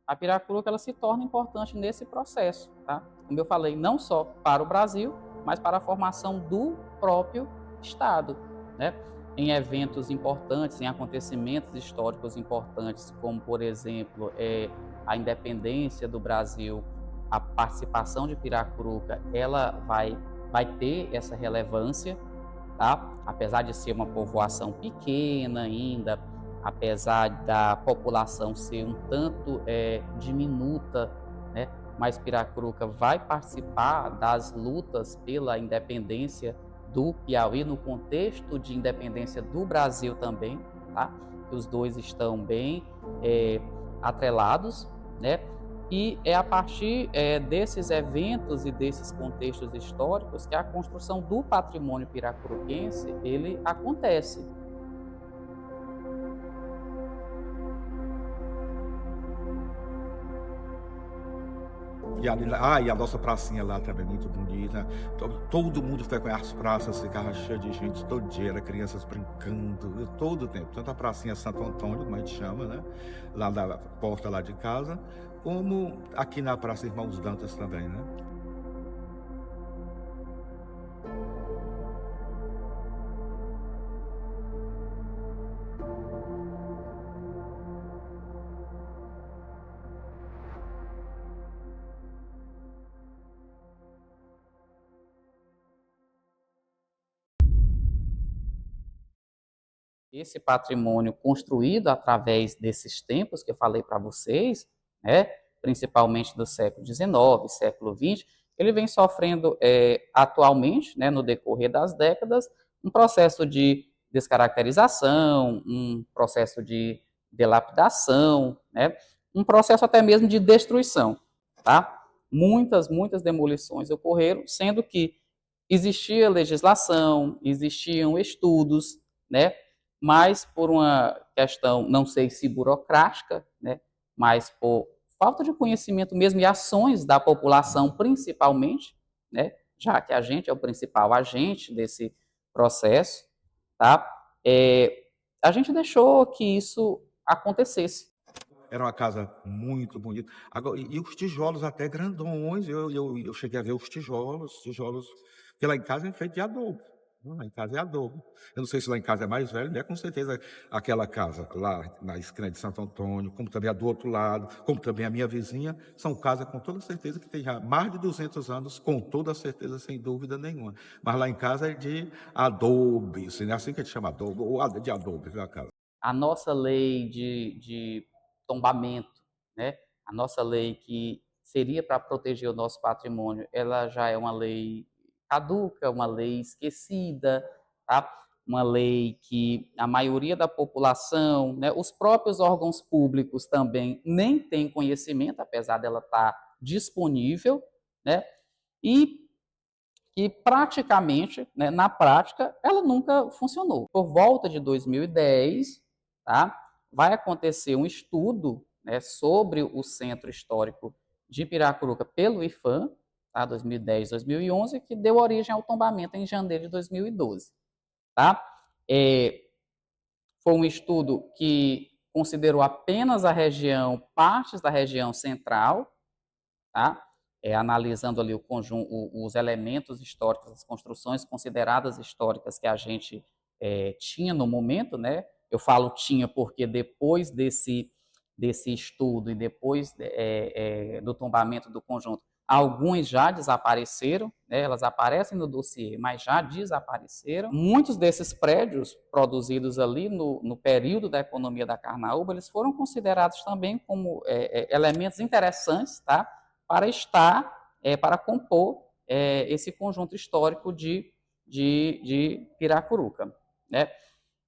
A Piracuruca ela se torna importante nesse processo, tá? Como eu falei, não só para o Brasil, mas para a formação do próprio Estado, né? Em eventos importantes, em acontecimentos históricos importantes, como, por exemplo, a independência do Brasil, a participação de Piracuruca, ela vai ter essa relevância, tá? Apesar de ser uma povoação pequena ainda, apesar da população ser um tanto diminuta, né? Mas Piracuruca vai participar das lutas pela independência do Piauí, no contexto de independência do Brasil também, tá? Os dois estão bem atrelados, né? E é a partir desses eventos e desses contextos históricos que a construção do patrimônio piracuruquense ele acontece. E a nossa pracinha lá também, muito bonita. Todo mundo frequenta as praças, ficava cheio de gente todo dia, era crianças brincando, todo o tempo. Tanto a pracinha Santo Antônio, como a gente chama, né? Lá da porta lá de casa, como aqui na Praça Irmãos Dantas também, né? Esse patrimônio construído através desses tempos que eu falei para vocês, né, principalmente do século XIX, século XX, ele vem sofrendo atualmente, né, no decorrer das décadas, um processo de descaracterização, um processo de dilapidação, né, um processo até mesmo de destruição, tá? Muitas demolições ocorreram, sendo que existia legislação, existiam estudos, né, mas por uma questão, não sei se burocrática, né, mas por falta de conhecimento mesmo e ações da população principalmente, né, já que a gente é o principal agente desse processo, tá? A gente deixou que isso acontecesse. Era uma casa muito bonita. Agora, e os tijolos até grandões, eu cheguei a ver os tijolos, porque lá em casa é feito de adobe. Lá em casa é adobe. Eu não sei se lá em casa é mais velho, né? Com certeza aquela casa lá na esquina de Santo Antônio, como também a do outro lado, como também a minha vizinha, são casas com toda certeza que tem já mais de 200 anos, com toda certeza, sem dúvida nenhuma. Mas lá em casa é de adobe, assim, é assim que a gente chama adobe, ou de adobe, viu, a casa. A nossa lei de tombamento, né? A nossa lei que seria para proteger o nosso patrimônio, ela já é uma lei caduca, uma lei esquecida, tá? Uma lei que a maioria da população, né, os próprios órgãos públicos também nem têm conhecimento, apesar dela estar disponível, né? E que praticamente, né, na prática, ela nunca funcionou. Por volta de 2010, tá, vai acontecer um estudo, né, sobre o centro histórico de Piracuruca pelo IPHAN, tá, 2010, 2011, que deu origem ao tombamento em janeiro de 2012. Tá? Foi um estudo que considerou apenas a região, partes da região central, tá? Analisando ali o conjunto, os elementos históricos, as construções consideradas históricas que a gente tinha no momento, né? Eu falo tinha porque depois desse estudo e depois do tombamento do conjunto, alguns já desapareceram, né? Elas aparecem no dossiê, mas já desapareceram. Muitos desses prédios produzidos ali no período da economia da Carnaúba, eles foram considerados também como elementos interessantes, tá? Para estar, para compor esse conjunto histórico de Piracuruca, né?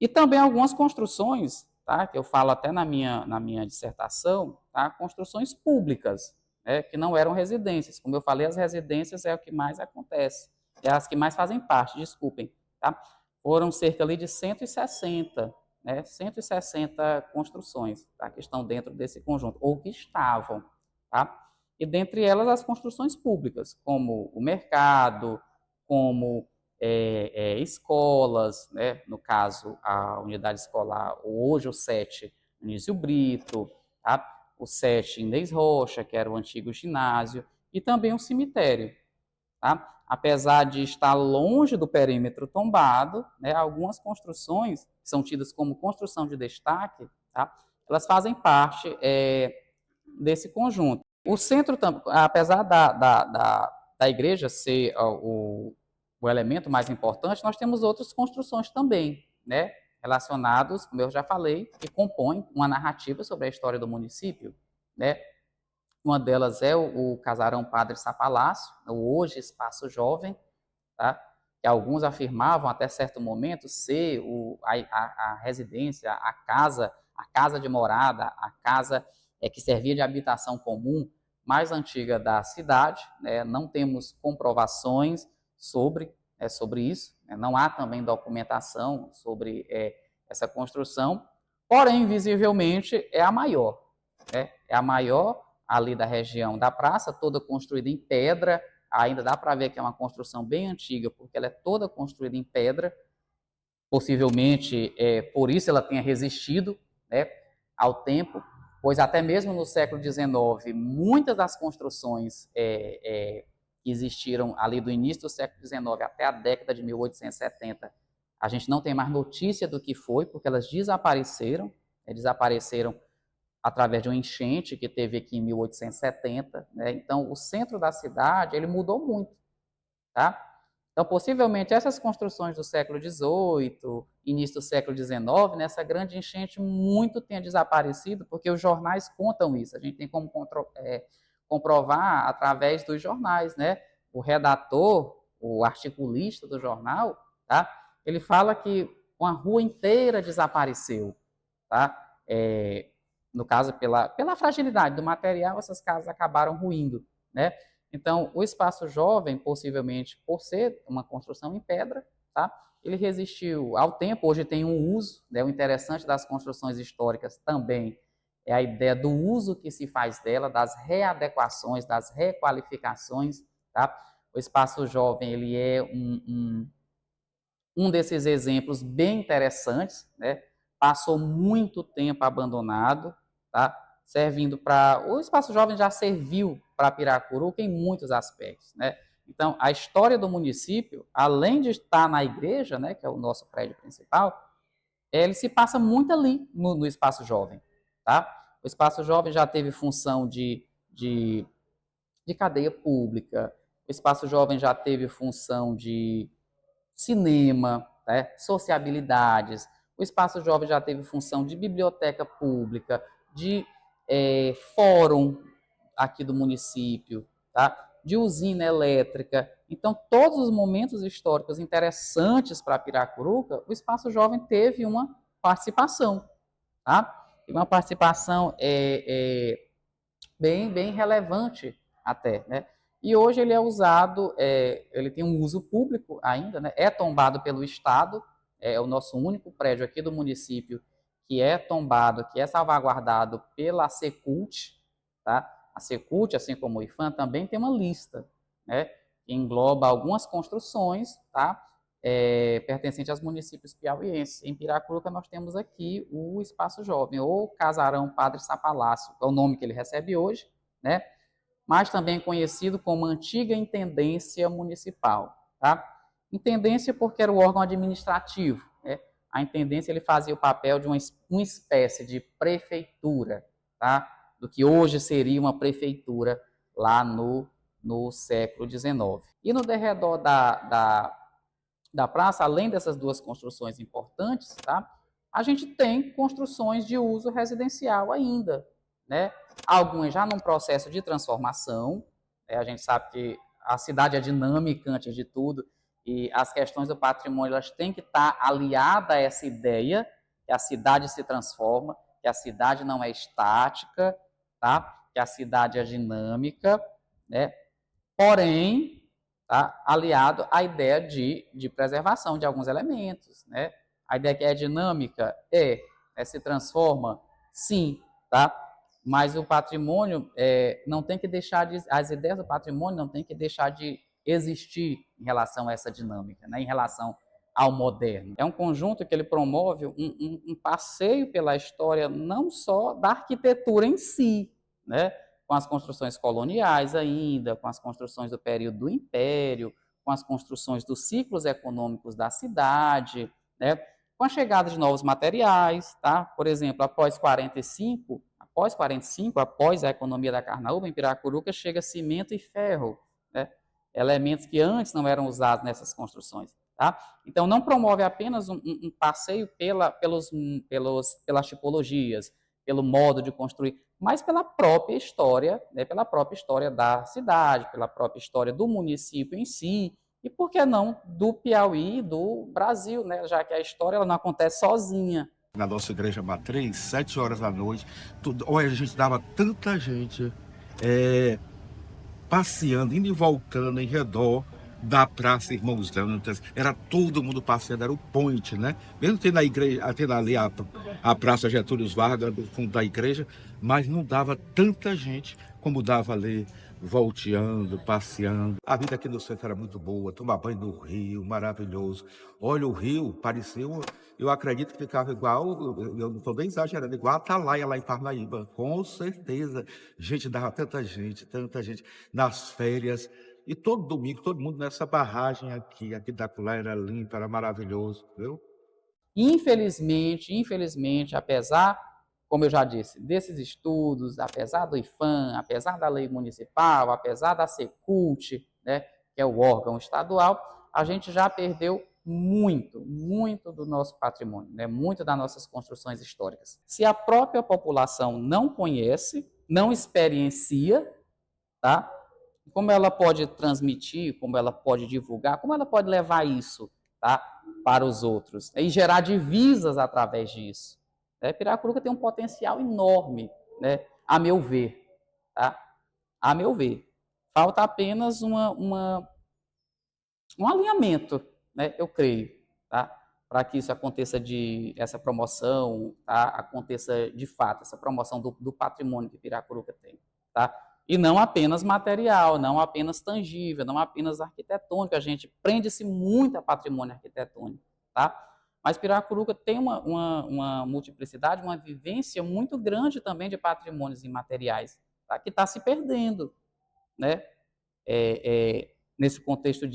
E também algumas construções, tá? Que eu falo até na minha dissertação, tá? Construções públicas, né? Que não eram residências. Como eu falei, as residências é o que mais acontece, é as que mais fazem parte, desculpem, tá? Foram cerca ali de 160, né? 160 construções, tá? Que estão dentro desse conjunto, ou que estavam, tá? E dentre elas as construções públicas, como o mercado, como escolas, né? No caso, a unidade escolar, hoje o SET Anísio Brito, tá? O SET Inês Rocha, que era o antigo ginásio, e também o cemitério, tá? Apesar de estar longe do perímetro tombado, né, algumas construções que são tidas como construção de destaque, tá? Elas fazem parte desse conjunto. O centro, apesar da igreja ser o elemento mais importante, nós temos outras construções também, né, relacionados, como eu já falei, que compõem uma narrativa sobre a história do município, né. Uma delas é o Casarão Padre Sapalácio, o hoje Espaço Jovem, tá? Que alguns afirmavam até certo momento ser a residência, a casa de morada, a casa que servia de habitação comum mais antiga da cidade, né? Não temos comprovações sobre isso, né? Não há também documentação sobre essa construção, porém, visivelmente, é a maior, né? É a maior ali da região da praça, toda construída em pedra. Ainda dá para ver que é uma construção bem antiga, porque ela é toda construída em pedra. Possivelmente, por isso ela tenha resistido, né, ao tempo, pois até mesmo no século XIX, muitas das construções que existiram ali do início do século XIX até a década de 1870, a gente não tem mais notícia do que foi, porque elas desapareceram, desapareceram através de uma enchente que teve aqui em 1870, né? Então, o centro da cidade, ele mudou muito, tá? Então, possivelmente, essas construções do século XVIII, início do século XIX, nessa grande enchente, muito tenha desaparecido, porque os jornais contam isso. A gente tem como comprovar através dos jornais, né? O redator, o articulista do jornal, tá? Ele fala que uma rua inteira desapareceu, tá? No caso, pela fragilidade do material, essas casas acabaram ruindo, né? Então, o espaço jovem, possivelmente, por ser uma construção em pedra, tá? Ele resistiu ao tempo, hoje tem um uso, né? O interessante das construções históricas também é a ideia do uso que se faz dela, das readequações, das requalificações, tá? O espaço jovem, ele é um desses exemplos bem interessantes, né? Passou muito tempo abandonado, tá? Servindo para... O Espaço Jovem já serviu para Piracuruca em muitos aspectos, né? Então, a história do município, além de estar na igreja, né, que é o nosso prédio principal, ele se passa muito ali no Espaço Jovem, tá? O Espaço Jovem já teve função de cadeia pública, o Espaço Jovem já teve função de cinema, né, sociabilidades. O Espaço Jovem já teve função de biblioteca pública, de fórum aqui do município, tá? De usina elétrica. Então, todos os momentos históricos interessantes para Piracuruca, o Espaço Jovem teve uma participação, tá? E uma participação bem relevante até, né? E hoje ele é usado, ele tem um uso público ainda, né? É tombado pelo Estado, é o nosso único prédio aqui do município que é tombado, que é salvaguardado pela Secult, tá? A Secult, assim como o IFAM, também tem uma lista, né? Que engloba algumas construções, tá? Pertencentes aos municípios piauienses. Em Piracuruca nós temos aqui o Espaço Jovem, ou Casarão Padre Sapalácio, é o nome que ele recebe hoje, né? Mas também conhecido como Antiga Intendência Municipal, tá? Intendência porque era o órgão administrativo, né? A intendência ele fazia o papel de uma espécie de prefeitura, tá? Do que hoje seria uma prefeitura lá no século XIX. E no derredor da praça, além dessas duas construções importantes, tá? A gente tem construções de uso residencial ainda, né? Algumas já num processo de transformação, né? A gente sabe que a cidade é dinâmica antes de tudo, e as questões do patrimônio elas têm que estar aliadas a essa ideia que a cidade se transforma, que a cidade não é estática, tá? Que a cidade é dinâmica, né? Porém, tá? Aliado à ideia de preservação de alguns elementos, né? A ideia que é dinâmica se transforma, sim, tá? mas o patrimônio não tem que deixar as ideias do patrimônio não tem que deixar de existir em relação a essa dinâmica, né, em relação ao moderno. É um conjunto que ele promove um passeio pela história não só da arquitetura em si, né, com as construções coloniais ainda, com as construções do período do Império, com as construções dos ciclos econômicos da cidade, né, com a chegada de novos materiais, tá? Por exemplo, após 45, após a economia da carnaúba, em Piracuruca chega cimento e ferro, né? Elementos que antes não eram usados nessas construções. Tá? Então, não promove apenas um passeio pelas tipologias, pelo modo de construir, mas pela própria história, né? Pela própria história da cidade, pela própria história do município em si, e por que não do Piauí, do Brasil, né? Já que a história ela não acontece sozinha. Na nossa igreja matriz, 7 horas da noite, olha, a gente dava tanta gente passeando, indo e voltando em redor da Praça Irmãos Dantas, era todo mundo passeando, era o point, né? Mesmo tendo a igreja, tendo ali a Praça Getúlio Vargas, do fundo da igreja, mas não dava tanta gente como dava ali, volteando, passeando. A vida aqui no centro era muito boa, tomar banho no rio, maravilhoso. Olha, o rio pareceu, eu acredito que ficava igual, eu não estou bem exagerando, igual a Atalaia lá em Parnaíba, com certeza. Gente, dava tanta gente, nas férias. E todo domingo, todo mundo nessa barragem aqui da Culé era limpa, era maravilhoso, viu? Infelizmente, apesar, como eu já disse, desses estudos, apesar do IFAM, apesar da lei municipal, apesar da Secult, né, que é o órgão estadual, a gente já perdeu muito do nosso patrimônio, né, muito das nossas construções históricas. Se a própria população não conhece, não experiencia, tá? Como ela pode transmitir, como ela pode divulgar, como ela pode levar isso, tá, para os outros, né, e gerar divisas através disso. Né? Piracuruca tem um potencial enorme, né, a meu ver. Tá? A meu ver. Falta apenas um alinhamento, né, eu creio, tá? Para que isso aconteça essa promoção, tá? Aconteça de fato, essa promoção do patrimônio que Piracuruca tem. Tá? E não apenas material, não apenas tangível, não apenas arquitetônico. A gente prende-se muito a patrimônio arquitetônico. Tá? Mas Piracuruca tem uma multiplicidade, uma vivência muito grande também de patrimônios imateriais, tá? Que está se perdendo, né? Nesse contexto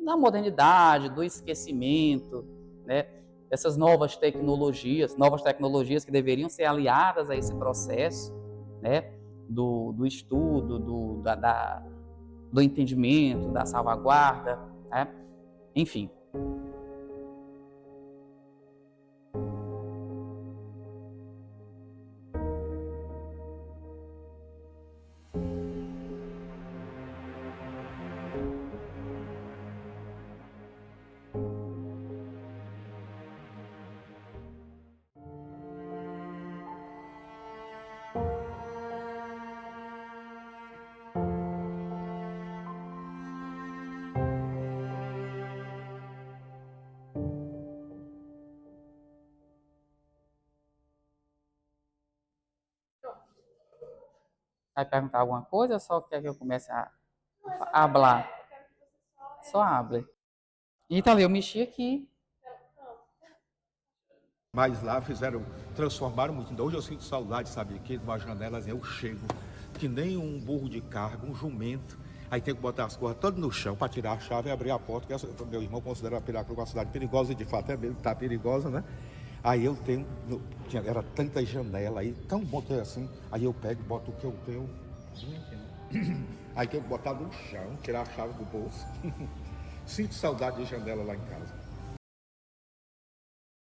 da modernidade, do esquecimento, né? Dessas novas tecnologias que deveriam ser aliadas a esse processo, né? Do estudo, do entendimento, da salvaguarda, né? Enfim. Vai perguntar alguma coisa ou só quer que eu comece a falar? Só abre. Então, ali, eu mexi aqui. Mas lá transformaram muito. Então, hoje eu sinto saudade, sabe, que de uma janela eu chego, que nem um burro de carga, um jumento. Aí tem que botar as coisas todas no chão para tirar a chave e abrir a porta, que meu irmão considera Piracuruca uma cidade perigosa, e de fato é mesmo, tá perigosa, né? Aí eu era tanta janela aí, tão bom ter assim, aí eu pego, boto o que eu tenho. Aí tem que botar no chão, tirar a chave do bolso. Sinto saudade de janela lá em casa.